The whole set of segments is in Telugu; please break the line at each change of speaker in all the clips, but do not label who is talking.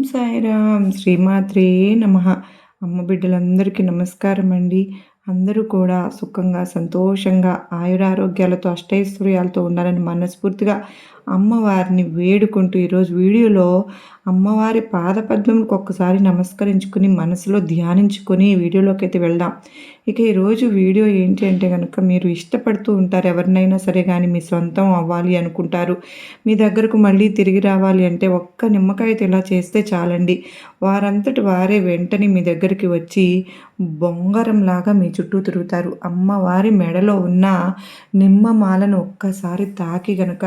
సాయిరామ్ శ్రీమాత్రే నమః. అమ్మ బిడ్డలందరికీ నమస్కారం అండి. అందరూ కూడా సుఖంగా, సంతోషంగా, ఆయురారోగ్యాలతో, అష్టైశ్వర్యాలతో ఉండాలని మనస్ఫూర్తిగా అమ్మవారిని వేడుకుంటూ ఈరోజు వీడియోలో అమ్మవారి పాదపద్మములకు ఒక్కసారి నమస్కరించుకుని మనసులో ధ్యానించుకొని వీడియోలోకి అయితే వెళ్దాం. ఇక ఈరోజు వీడియో ఏంటి అంటే కనుక, మీరు ఇష్టపడుతూ ఉంటారు ఎవరినైనా సరే కానీ మీ సొంతం అవ్వాలి అనుకుంటారు. మీ దగ్గరకు మళ్ళీ తిరిగి రావాలి అంటే ఒక్క నిమ్మకాయతో ఇలా చేస్తే చాలండి. వారంతటి వారే వెంటనే మీ దగ్గరికి వచ్చి బొంగరంలాగా మీ చుట్టూ తిరుగుతారు. అమ్మవారి మెడలో ఉన్న నిమ్మమాలను ఒక్కసారి తాకి గనక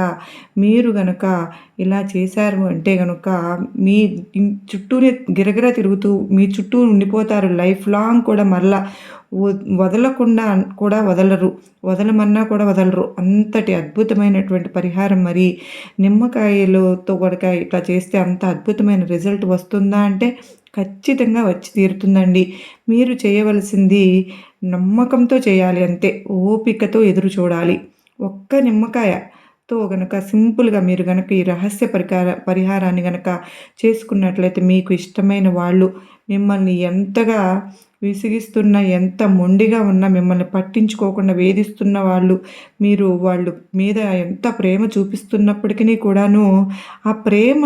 మీరు గనక ఇలా చేశారు అంటే గనుక మీ చుట్టూనే గిరగిర తిరుగుతూ మీ చుట్టూ ఉండిపోతారు. లైఫ్ లాంగ్ కూడా మరలా వదలకుండా కూడా వదలరు, వదలమన్నా కూడా వదలరు. అంతటి అద్భుతమైనటువంటి పరిహారం. మరి నిమ్మకాయలతో కనుక ఇట్లా చేస్తే అంత అద్భుతమైన రిజల్ట్ వస్తుందా అంటే ఖచ్చితంగా వచ్చి తీరుతుందండి. మీరు చేయవలసింది నమ్మకంతో చేయాలి అంతే. ఓపికతో ఎదురు చూడాలి. ఒక్క నిమ్మకాయతో గనక సింపుల్గా మీరు గనక ఈ రహస్య పరిహారాన్ని గనక చేసుకున్నట్లయితే మీకు ఇష్టమైన వాళ్ళు మిమ్మల్ని ఎంతగా విసిగిస్తున్న, ఎంత మొండిగా ఉన్నా, మిమ్మల్ని పట్టించుకోకుండా వేధిస్తున్న వాళ్ళు, మీరు వాళ్ళు మీద ఎంత ప్రేమ చూపిస్తున్నప్పటికీ కూడాను ఆ ప్రేమ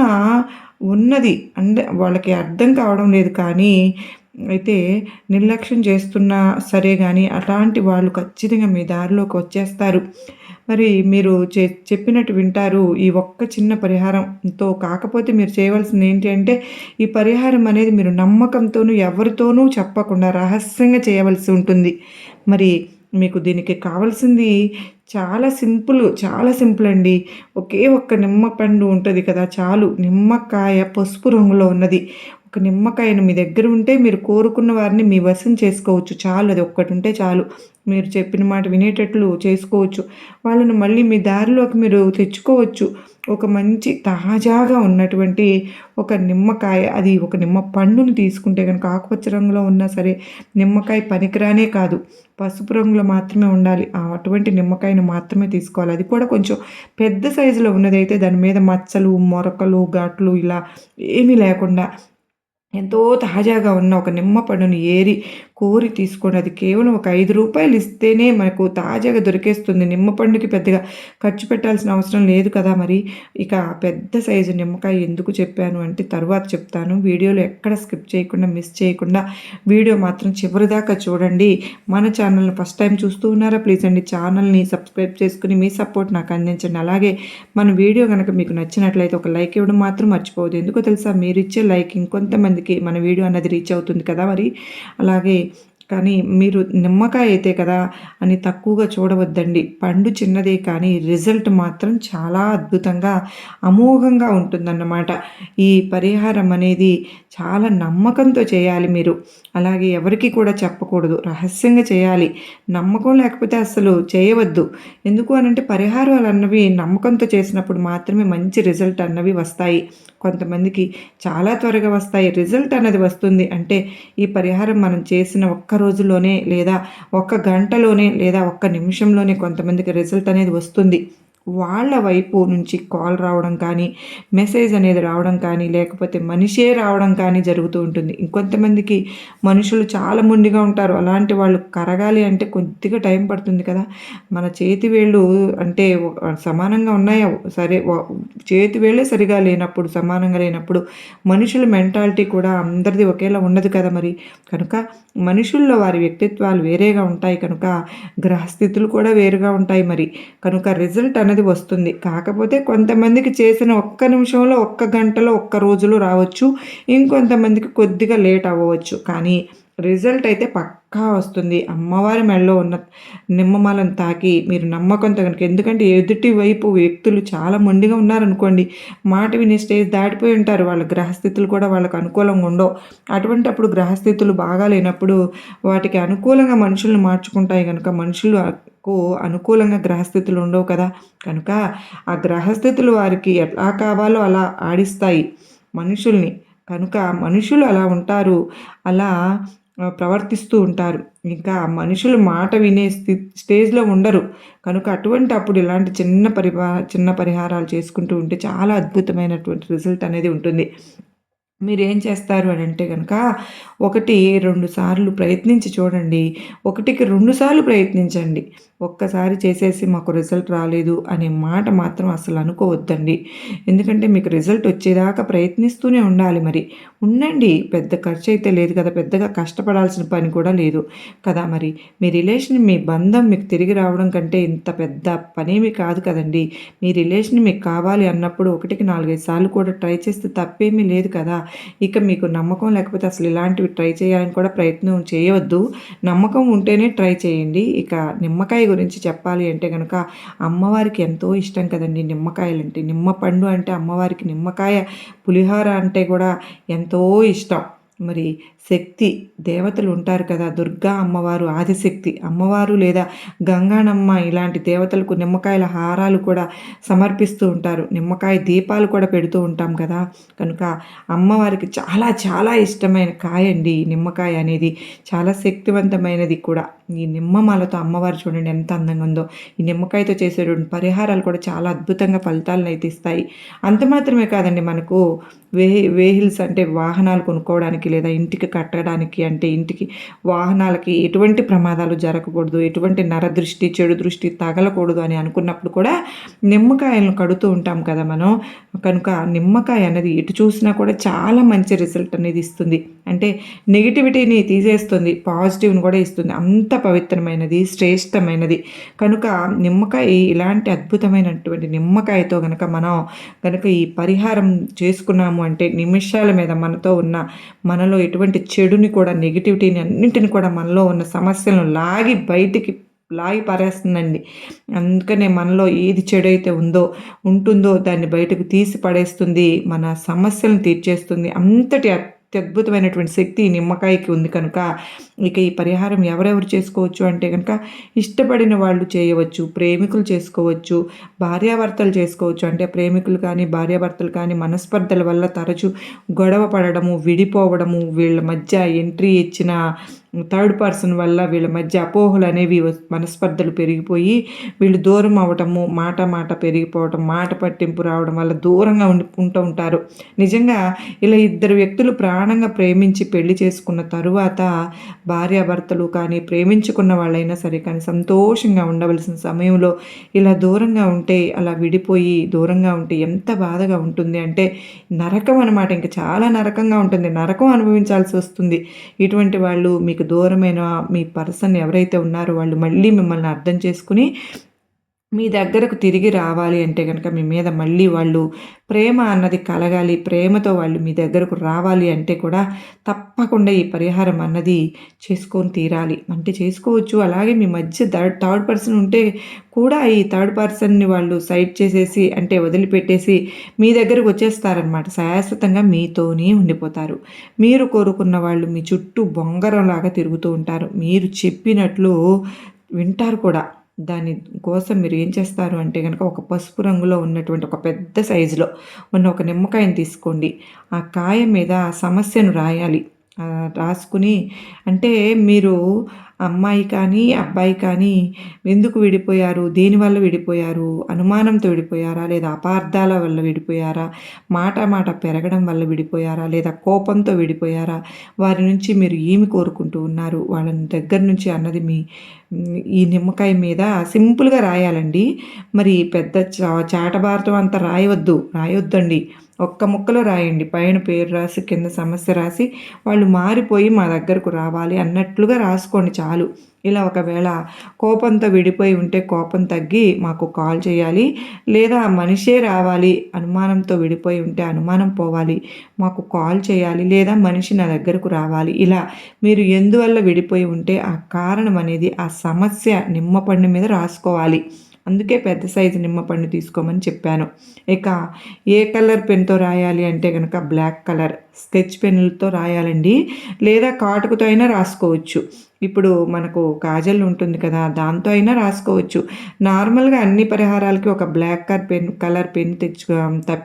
ఉన్నది అంటే వాళ్ళకి అర్థం కావడం లేదు. కానీ అయితే నిర్లక్ష్యం చేస్తున్నా సరే కానీ అలాంటి వాళ్ళు ఖచ్చితంగా మీ దారిలోకి వచ్చేస్తారు. మరి మీరు చెప్పినట్టు వింటారు. ఈ ఒక్క చిన్న పరిహారంతో కాకపోతే మీరు చేయవలసింది ఏంటి అంటే, ఈ పరిహారం అనేది మీరు నమ్మకంతోనూ ఎవరితోనూ చెప్పకుండా రహస్యంగా చేయవలసి ఉంటుంది. మరి మీకు దీనికి కావాల్సింది చాలా సింపుల్ అండి. ఒకే ఒక్క నిమ్మపండు ఉంటుంది కదా, చాలు. నిమ్మకాయ పసుపు రంగులో ఉన్నది ఒక నిమ్మకాయను మీ దగ్గర ఉంటే మీరు కోరుకున్న వారిని మీ వశం చేసుకోవచ్చు. చాలు, అది ఒక్కటి ఉంటే చాలు. మీరు చెప్పిన మాట వినేటట్లు చేసుకోవచ్చు. వాళ్ళను మళ్ళీ మీ దారిలోకి మీరు తెచ్చుకోవచ్చు. ఒక మంచి తాజాగా ఉన్నటువంటి ఒక నిమ్మకాయ, అది ఒక నిమ్మ పండుని తీసుకుంటే కనుక ఆకుపచ్చ రంగులో ఉన్నా సరే నిమ్మకాయ పనికిరానే కాదు, పసుపు రంగులో మాత్రమే ఉండాలి. అటువంటి నిమ్మకాయను మాత్రమే తీసుకోవాలి. అది కూడా కొంచెం పెద్ద సైజులో ఉన్నదైతే దాని మీద మచ్చలు, మొరకలు, ఘాట్లు ఇలా ఏమీ లేకుండా ఎంతో తాజాగా ఉన్న ఒక నిమ్మ పండును ఏరి కోరి తీసుకోండి. అది కేవలం ఒక రూ. 5 ఇస్తేనే మనకు తాజాగా దొరికేస్తుంది. నిమ్మ పండుకి పెద్దగా ఖర్చు పెట్టాల్సిన అవసరం లేదు కదా. మరి ఇక పెద్ద సైజు నిమ్మకాయ ఎందుకు చెప్పాను అంటే తర్వాత చెప్తాను. వీడియోలో ఎక్కడ స్కిప్ చేయకుండా, మిస్ చేయకుండా వీడియో మాత్రం చివరిదాకా చూడండి. మన ఛానల్ని ఫస్ట్ టైం చూస్తూ ఉన్నారా? ప్లీజ్ అండి ఛానల్ని సబ్స్క్రైబ్ చేసుకుని మీ సపోర్ట్ నాకు అందించండి. అలాగే మన వీడియో కనుక మీకు నచ్చినట్లయితే ఒక లైక్ ఇవ్వడం మాత్రం మర్చిపోవద్దు. ఎందుకో తెలుసా, మీరు ఇచ్చే లైక్ ఇంకొంతమందికి మన వీడియో అన్నది రీచ్ అవుతుంది కదా. మరి అలాగే కానీ మీరు నిమ్మకాయ అయితే కదా అని తక్కువగా చూడవద్దండి. పండు చిన్నదే కానీ రిజల్ట్ మాత్రం చాలా అద్భుతంగా, అమోఘంగా ఉంటుందన్నమాట. ఈ పరిహారం అనేది చాలా నమ్మకంతో చేయాలి మీరు. అలాగే ఎవరికి కూడా చెప్పకూడదు, రహస్యంగా చేయాలి. నమ్మకం లేకపోతే అసలు చేయవద్దు. ఎందుకు అనంటే పరిహారాలు అన్నవి నమ్మకంతో చేసినప్పుడు మాత్రమే మంచి రిజల్ట్ అన్నవి వస్తాయి. కొంతమందికి చాలా త్వరగా వస్తాయి. రిజల్ట్ అన్నది వస్తుంది అంటే ఈ పరిహారం మనం చేసిన ఒక్క రోజులోనే, లేదా ఒక్క గంటలోనే, లేదా ఒక్క నిమిషంలోనే కొంతమందికి రిజల్ట్ అనేది వస్తుంది. వాళ్ళ వైపు నుంచి కాల్ రావడం కానీ, మెసేజ్ అనేది రావడం కానీ, లేకపోతే మనిషే రావడం కానీ జరుగుతూ ఉంటుంది. ఇంకొంతమందికి మనుషులు చాలా మొండిగా ఉంటారు. అలాంటి వాళ్ళు కరగాలి అంటే కొద్దిగా టైం పడుతుంది కదా. మన చేతి వేళ్ళు అంటే సమానంగా ఉన్నాయా సరే, చేతి వేళ్ళే సరిగా లేనప్పుడు, సమానంగా లేనప్పుడు మనుషుల మెంటాలిటీ కూడా అందరిది ఒకేలా ఉండదు కదా. మరి కనుక మనుషుల్లో వారి వ్యక్తిత్వాలు వేరేగా ఉంటాయి కనుక గ్రహస్థితులు కూడా వేరుగా ఉంటాయి. మరి కనుక రిజల్ట్ అనేది వస్తుంది. కాకపోతే కొంతమందికి చేసిన ఒక్క నిమిషంలో, ఒక్క గంటలో, ఒక్క రోజులో రావచ్చు. ఇంకొంతమందికి కొద్దిగా లేట్ అవ్వవచ్చు. కానీ రిజల్ట్ అయితే పక్కా వస్తుంది. అమ్మవారి మెడలో ఉన్న నిమ్మమాలను తాకి మీరు నమ్మకంతో కనుక, ఎందుకంటే ఎదుటి వైపు వ్యక్తులు చాలా మొండిగా ఉన్నారనుకోండి, మాట వినే స్టేజ్ దాటిపోయి ఉంటారు. వాళ్ళ గ్రహస్థితులు కూడా వాళ్ళకు అనుకూలంగా ఉండవు. అటువంటి అప్పుడు గ్రహస్థితులు బాగా లేనప్పుడు వాటికి అనుకూలంగా మనుషులను మార్చుకుంటాయి కనుక మనుషులకు అనుకూలంగా గ్రహస్థితులు ఉండవు కదా. కనుక ఆ గ్రహస్థితులు వారికి ఎలా కావాలో అలా ఆడిస్తాయి మనుషుల్ని. కనుక మనుషులు అలా ఉంటారు, అలా ప్రవర్తిస్తూ ఉంటారు. ఇంకా మనుషులు మాట వినే స్టేజ్లో ఉండరు. కనుక అటువంటి అప్పుడు ఇలాంటి చిన్న పరిహారాలు చేసుకుంటూ ఉంటే చాలా అద్భుతమైనటువంటి రిజల్ట్ అనేది ఉంటుంది. మీరేం చేస్తారు అని అంటే గనక, 1, 2 సార్లు ప్రయత్నించి చూడండి. 1కి 2 సార్లు ప్రయత్నించండి. ఒక్కసారి చేసేసి మాకు రిజల్ట్ రాలేదు అనే మాట మాత్రం అసలు అనుకోవద్దండి. ఎందుకంటే మీకు రిజల్ట్ వచ్చేదాకా ప్రయత్నిస్తూనే ఉండాలి మరి. ఉండండి. పెద్ద ఖర్చయితే లేదు కదా! పెద్దగా కష్టపడాల్సిన పని కూడా లేదు కదా! మరి మీ రిలేషన్, మీ బంధం మీకు తిరిగి రావడం కంటే ఇంత పెద్ద పనేమి కాదు కదండీ! మీ రిలేషన్ మీకు కావాలి అన్నప్పుడు 1కి 4, 5 సార్లు కూడా ట్రై చేస్తే తప్పేమీ లేదు కదా! ఇక మీకు నమ్మకం లేకపోతే అసలు ఇలాంటివి ట్రై చేయాలని కూడా ప్రయత్నం చేయవద్దు. నమ్మకం ఉంటేనే ట్రై చేయండి. ఇక నిమ్మకాయ గురించి చెప్పాలి అంటే గనక అమ్మవారికి ఎంతో ఇష్టం కదండీ నిమ్మకాయలంటే. నిమ్మ పండు అంటే అమ్మవారికి నిమ్మకాయ పులిహోర అంటే కూడా ఎంతో ఇష్టం. మరి శక్తి దేవతలు ఉంటారు కదా! దుర్గా అమ్మవారు, ఆదిశక్తి అమ్మవారు లేదా గంగానమ్మ ఇలాంటి దేవతలకు నిమ్మకాయల హారాలు కూడా సమర్పిస్తూ ఉంటారు. నిమ్మకాయ దీపాలు కూడా పెడుతూ ఉంటాం కదా! కనుక అమ్మవారికి చాలా చాలా ఇష్టమైన కాయండి ఈ నిమ్మకాయ అనేది. చాలా శక్తివంతమైనది కూడా. ఈ నిమ్మమాలతో అమ్మవారు చూడండి ఎంత అందంగా ఉందో. ఈ నిమ్మకాయతో చేసేటువంటి పరిహారాలు కూడా చాలా అద్భుతంగా ఫలితాలనైతే ఇస్తాయి. అంత మాత్రమే కాదండి, మనకు వెహికల్స్ అంటే వాహనాలు కొనుక్కోవడానికి లేదా ఇంటికి కట్టడానికి అంటే ఇంటికి వాహనాలకి ఎటువంటి ప్రమాదాలు జరగకూడదు, ఎటువంటి నరదృష్టి, చెడు దృష్టి తగలకూడదు అని అనుకున్నప్పుడు కూడా నిమ్మకాయలను కడుతూ ఉంటాం కదా మనం. కనుక నిమ్మకాయ అనేది ఎటు చూసినా కూడా చాలా మంచి రిజల్ట్ అనేది ఇస్తుంది. అంటే నెగిటివిటీని తీసేస్తుంది, పాజిటివ్ని కూడా ఇస్తుంది. అంత పవిత్రమైనది, శ్రేష్టమైనది. కనుక నిమ్మకాయ ఇలాంటి అద్భుతమైనటువంటి నిమ్మకాయతో గనక ఈ పరిహారం చేసుకున్నాము అంటే నిమిషాల మీద మనలో ఎటువంటి చెడుని కూడా, నెగిటివిటీని అన్నింటిని కూడా, మనలో ఉన్న సమస్యలను లాగి పారేస్తుందండి. అందుకనే మనలో ఏది చెడైతే ఉంటుందో దాన్ని బయటకు తీసి పడేస్తుంది. మన సమస్యలను తీర్చేస్తుంది. అంతటి అత్యద్భుతమైనటువంటి శక్తి ఈ నిమ్మకాయకి ఉంది కనుక ఇక ఈ పరిహారం ఎవరెవరు చేసుకోవచ్చు అంటే కనుక ఇష్టపడిన వాళ్ళు చేయవచ్చు, ప్రేమికులు చేసుకోవచ్చు, భార్యాభర్తలు చేసుకోవచ్చు. అంటే ప్రేమికులు కానీ భార్యాభర్తలు కానీ మనస్పర్ధల వల్ల తరచూ గొడవ పడడము, విడిపోవడము, వీళ్ళ మధ్య ఎంట్రీ ఇచ్చిన థర్డ్ పర్సన్ వల్ల వీళ్ళ మధ్య అపోహలు అనేవి మనస్పర్ధలు పెరిగిపోయి వీళ్ళు దూరం అవ్వటము, మాట పెరిగిపోవటం, మాట పట్టింపు రావడం వల్ల దూరంగా ఉంటూ ఉంటారు. నిజంగా ఇలా ఇద్దరు వ్యక్తులు ప్రాణంగా ప్రేమించి పెళ్లి చేసుకున్న తరువాత భార్యాభర్తలు కానీ ప్రేమించుకున్న వాళ్ళైనా సరే కానీ సంతోషంగా ఉండవలసిన సమయంలో ఇలా దూరంగా ఉంటే, అలా విడిపోయి దూరంగా ఉంటే ఎంత బాధగా ఉంటుంది అంటే నరకం అనమాట. ఇంకా చాలా నరకంగా ఉంటుంది. నరకం అనుభవించాల్సి వస్తుంది. ఇటువంటి వాళ్ళు, మీకు దూరమైన మీ పర్సన్ ఎవరైతే ఉన్నారో వాళ్ళు మళ్ళీ మిమ్మల్ని అర్థం చేసుకుని మీ దగ్గరకు తిరిగి రావాలి అంటే కనుక మీ మీద మళ్ళీ వాళ్ళు ప్రేమ అన్నది కలగాలి, ప్రేమతో వాళ్ళు మీ దగ్గరకు రావాలి అంటే కూడా తప్పకుండా ఈ పరిహారం అన్నది చేసుకొని తీరాలి. అంటే చేసుకోవచ్చు. అలాగే మీ మధ్య థర్డ్ పర్సన్ ఉంటే కూడా ఈ థర్డ్ పర్సన్ని వాళ్ళు సైడ్ చేసేసి అంటే వదిలిపెట్టేసి మీ దగ్గరకు వచ్చేస్తారనమాట. శాశ్వతంగా మీతోనే ఉండిపోతారు. మీరు కోరుకున్న వాళ్ళు మీ చుట్టూ బొంగరంలాగా తిరుగుతూ ఉంటారు. మీరు చెప్పినట్లు వింటారు కూడా. దాని కోసం మీరు ఏం చేస్తారు అంటే కనుక ఒక పసుపు రంగులో ఉన్నటువంటి ఒక పెద్ద సైజులో ఉన్న ఒక నిమ్మకాయని తీసుకోండి. ఆ కాయ మీద ఆ సమస్యను రాయాలి. రాసుకుని అంటే మీరు అమ్మాయి కానీ అబ్బాయి కానీ ఎందుకు విడిపోయారు, దేనివల్ల విడిపోయారు, అనుమానంతో విడిపోయారా, లేదా అపార్థాల వల్ల విడిపోయారా, మాట పెరగడం వల్ల విడిపోయారా, లేదా కోపంతో విడిపోయారా, వారి నుంచి మీరు ఏమి కోరుకుంటూ ఉన్నారు వాళ్ళని దగ్గర నుంచి అన్నది ఈ నిమ్మకాయ మీద సింపుల్గా రాయాలండి. మరి పెద్ద చాటభారతం అంతా రాయొద్దండి. ఒక్క ముక్కలో రాయండి. పైన పేరు రాసి కింద సమస్య రాసి వాళ్ళు మారిపోయి మా దగ్గరకు రావాలి అన్నట్లుగా రాసుకోండి చాలు. ఇలా ఒకవేళ కోపంతో విడిపోయి ఉంటే కోపం తగ్గి మాకు కాల్ చేయాలి, లేదా మనిషే రావాలి, అనుమానంతో విడిపోయి ఉంటే అనుమానం పోవాలి, మాకు కాల్ చేయాలి, లేదా మనిషి నా దగ్గరకు రావాలి. ఇలా మీరు ఎందువల్ల విడిపోయి ఉంటే ఆ కారణం అనేది, ఆ సమస్య నిమ్మపండు మీద రాసుకోవాలి. అందుకే పెద్ద సైజు నిమ్మపండు తీసుకోమని చెప్పాను. ఇక ఏ కలర్ పెన్తో రాయాలి అంటే కనుక బ్లాక్ కలర్ స్కెచ్ పెన్నులతో రాయాలండి, లేదా కాటుకతో అయినా రాసుకోవచ్చు. ఇప్పుడు మనకు కాజల్ ఉంటుంది కదా, దాంతో అయినా రాసుకోవచ్చు. నార్మల్గా అన్ని పరిహారాలకి ఒక బ్లాక్ కలర్ పెన్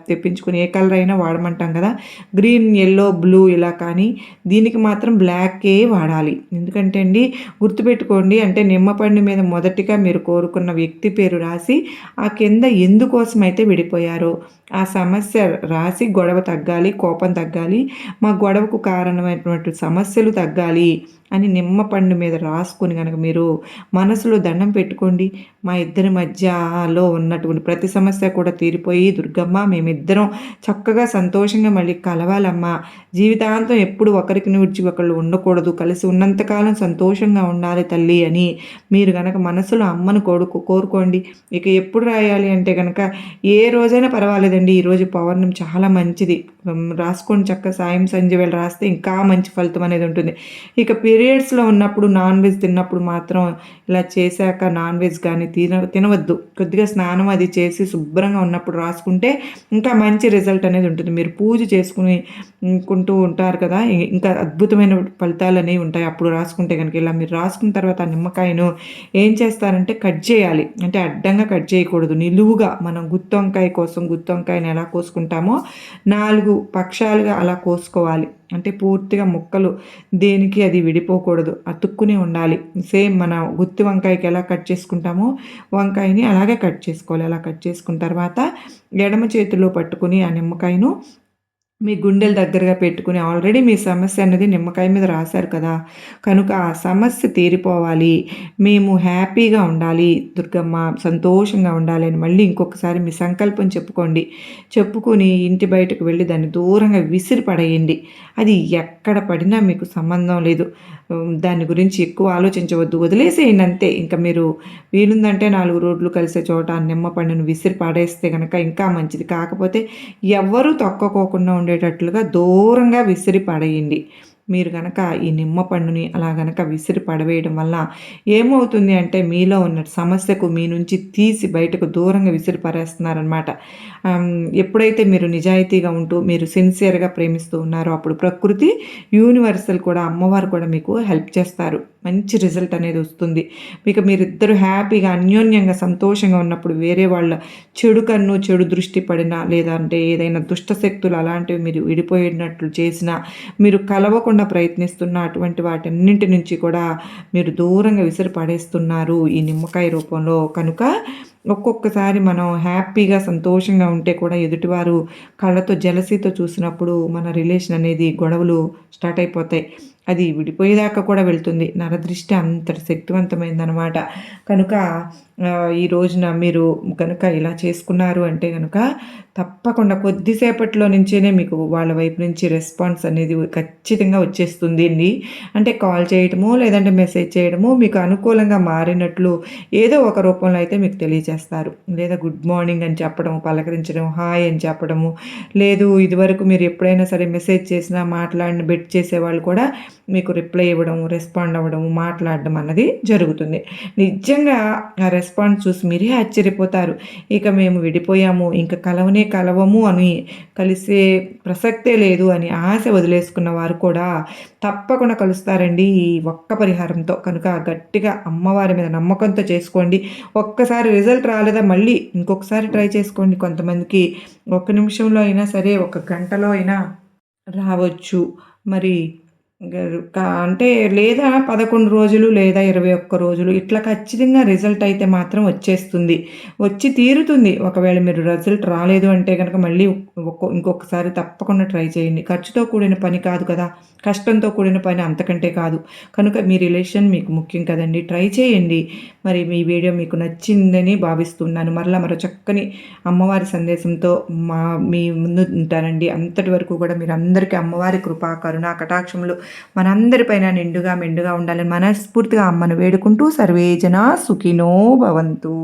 తెప్పించుకుని ఏ కలర్ అయినా వాడమంటాం కదా, గ్రీన్, ఎల్లో, బ్లూ ఇలా. కానీ దీనికి మాత్రం బ్లాకే వాడాలి. ఎందుకంటే అండి గుర్తుపెట్టుకోండి, అంటే నిమ్మపండు మీద మొదటిగా మీరు కోరుకున్న వ్యక్తి పేరు రాసి ఆ కింద ఎందుకోసమైతే విడిపోయారో ఆ సమస్య రాసి గొడవ తగ్గాలి, కోపం తగ్గాలి, మా గొడవకు కారణమైనటువంటి సమస్యలు తగ్గాలి అని నిమ్మ పండు మీద రాసుకొని గనక మీరు మనసులో దండం పెట్టుకోండి. మా ఇద్దరి మధ్యలో ఉన్నటువంటి ప్రతి సమస్య కూడా తీరిపోయి, దుర్గమ్మ మేమిద్దరం చక్కగా సంతోషంగా మళ్ళీ కలవాలమ్మా. జీవితాంతం ఎప్పుడు ఒకరికి విడిచి ఒకళ్ళు ఉండకూడదు. కలిసి ఉన్నంతకాలం సంతోషంగా ఉండాలి తల్లి అని మీరు గనక మనసులో అమ్మను కోరుకోండి. ఇక ఎప్పుడు రాయాలి అంటే గనక ఏ రోజైనా పర్వాలేదండి. ఈరోజు పౌర్ణమి చాలా మంచిది. రాసుకోండి చక్కగా సాయం సంధ్య వేళ రాస్తే ఇంకా మంచి ఫలితం అనేది ఉంటుంది. ఇక పీరియడ్స్‌లో ఉన్నప్పుడు నాన్ వెజ్ తిన్నప్పుడు మాత్రం ఇలా చేశాక నాన్ వెజ్ కానీ తినవద్దు. కొద్దిగా స్నానం అది చేసి శుభ్రంగా ఉన్నప్పుడు రాసుకుంటే ఇంకా మంచి రిజల్ట్ అనేది ఉంటుంది. మీరు పూజ కుంటూ ఉంటారు కదా! ఇంకా అద్భుతమైన ఫలితాలనేవి ఉంటాయి. అప్పుడు రాసుకుంటే గనుక ఇలా మీరు రాసుకున్న తర్వాత ఆ నిమ్మకాయను ఏం చేస్తారంటే కట్ చేయాలి. అంటే అడ్డంగా కట్ చేయకూడదు. నిలువుగా మనం గుత్తి వంకాయ కోసం గుత్తి వంకాయని ఎలా కోసుకుంటామో 4 పక్షాలుగా అలా కోసుకోవాలి. అంటే పూర్తిగా ముక్కలు దేనికి అది విడిపోకూడదు. అతుక్కునే ఉండాలి. సేమ్ మన గుత్తి వంకాయకి ఎలా కట్ చేసుకుంటామో వంకాయని అలాగే కట్ చేసుకోవాలి. అలా కట్ చేసుకున్న తర్వాత ఎడమ చేతిలో పట్టుకుని ఆ నిమ్మకాయను మీ గుండెల దగ్గరగా పెట్టుకుని ఆల్రెడీ మీ సమస్య అన్నది నిమ్మకాయ మీద రాశారు కదా! కనుక ఆ సమస్య తీరిపోవాలి. మేము హ్యాపీగా ఉండాలి దుర్గమ్మ, సంతోషంగా ఉండాలి అని మళ్ళీ ఇంకొకసారి మీ సంకల్పం చెప్పుకోండి. చెప్పుకొని ఇంటి బయటకు వెళ్ళి దాన్ని దూరంగా విసిరి పడేయండి. అది ఎక్కడ పడినా మీకు సంబంధం లేదు. దాని గురించి ఎక్కువ ఆలోచించవద్దు. వదిలేసేయండి అంతే. ఇంకా మీరు వీలుందంటే 4 రోడ్లు కలిసే చోట ఆ నిమ్మ పండును విసిరి పడేస్తే గనక ఇంకా మంచిది. కాకపోతే ఎవ్వరూ తొక్కకోకుండా ఉండేటట్లుగా దూరంగా విసిరి పడేయండి. మీరు గనక ఈ నిమ్మ పండుని అలా గనక విసిరి పడవేయడం వల్ల ఏమవుతుంది అంటే మీలో ఉన్న సమస్యకు మీ నుంచి తీసి బయటకు దూరంగా విసిరి పారేస్తున్నారనమాట. ఎప్పుడైతే మీరు నిజాయితీగా ఉంటూ మీరు సిన్సియర్‌గా ప్రేమిస్తూ ఉన్నారో అప్పుడు ప్రకృతి, యూనివర్సల్ కూడా అమ్మవారు కూడా మీకు హెల్ప్ చేస్తారు. మంచి రిజల్ట్ అనేది వస్తుంది. మీరిద్దరూ హ్యాపీగా అన్యోన్యంగా సంతోషంగా ఉన్నప్పుడు వేరే వాళ్ళ చెడు కన్ను, చెడు దృష్టి పడినా లేదంటే ఏదైనా దుష్ట శక్తులు అలాంటివి మీరు విడిపోయినట్లు చేసినా మీరు కలవకుండా ప్రయత్నిస్తున్న అటువంటి వాటన్నింటి నుంచి కూడా మీరు దూరంగా విసిరి పడేస్తున్నారు ఈ నిమ్మకాయ రూపంలో. కనుక ఒక్కొక్కసారి మనం హ్యాపీగా సంతోషంగా ఉంటే కూడా ఎదుటివారు కళ్ళతో జెలసీతో చూసినప్పుడు మన రిలేషన్ అనేది గొడవలు స్టార్ట్ అయిపోతాయి. అది విడిపోయేదాకా కూడా వెళ్తుంది. నరదృష్టి అంతటి శక్తివంతమైందనమాట. కనుక ఈ రోజున మీరు కనుక ఇలా చేసుకున్నారు అంటే గనుక తప్పకుండా కొద్దిసేపట్లో నుంచేనే మీకు వాళ్ళ వైపు నుంచి రెస్పాన్స్ అనేది ఖచ్చితంగా వచ్చేస్తుంది అండి. అంటే కాల్ చేయటము లేదంటే మెసేజ్ చేయడము మీకు అనుకూలంగా మారినట్లు ఏదో ఒక రూపంలో అయితే మీకు తెలియజేస్తారు. లేదా గుడ్ మార్నింగ్ అని చెప్పడం, పలకరించడం, హాయ్ అని చెప్పడము, లేదు ఇదివరకు మీరు ఎప్పుడైనా సరే మెసేజ్ చేసినా మాట్లాడిన బెట్ చేసేవాళ్ళు కూడా మీకు రిప్లై ఇవ్వడం, రెస్పాండ్ అవ్వడం, మాట్లాడడం అన్నది జరుగుతుంది. నిజంగా ఆ రెస్పాన్స్ చూసి మీరే ఆశ్చర్యపోతారు. ఇక మేము విడిపోయాము, ఇంక కలవము అని కలిసే ప్రసక్తే లేదు అని ఆశ వదిలేసుకున్న వారు కూడా తప్పకుండా కలుస్తారండి ఈ ఒక్క పరిహారంతో. కనుక గట్టిగా అమ్మవారి మీద నమ్మకంతో చేసుకోండి. ఒక్కసారి రిజల్ట్ రాలేదా మళ్ళీ ఇంకొకసారి ట్రై చేసుకోండి. కొంతమందికి ఒక్క నిమిషంలో అయినా సరే, ఒక గంటలో అయినా రావచ్చు. మరి అంటే లేదా 11 రోజులు లేదా 21 రోజులు ఇట్లా ఖచ్చితంగా రిజల్ట్ అయితే మాత్రం వచ్చేస్తుంది. వచ్చి తీరుతుంది. ఒకవేళ మీరు రిజల్ట్ రాలేదు అంటే గనక మళ్ళీ ఇంకొకసారి తప్పకుండా ట్రై చేయండి. ఖర్చుతో కూడిన పని కాదు కదా! కష్టంతో కూడిన పని అంతకంటే కాదు. కనుక మీ రిలేషన్ మీకు ముఖ్యం కదండీ! ట్రై చేయండి. మరి మీ వీడియో మీకు నచ్చిందని భావిస్తున్నాను. మరో చక్కని అమ్మవారి సందేశంతో మీ ముందు ఉంటానండి. అంతటి వరకు కూడా మీరందరికీ అమ్మవారి కృపా, కరుణ, కటాక్షములు మనందరిపైన నిండుగా మెండుగా ఉండాలని మనస్ఫూర్తిగా అమ్మను వేడుకుంటూ సర్వే జనా సుఖినో భవంతు.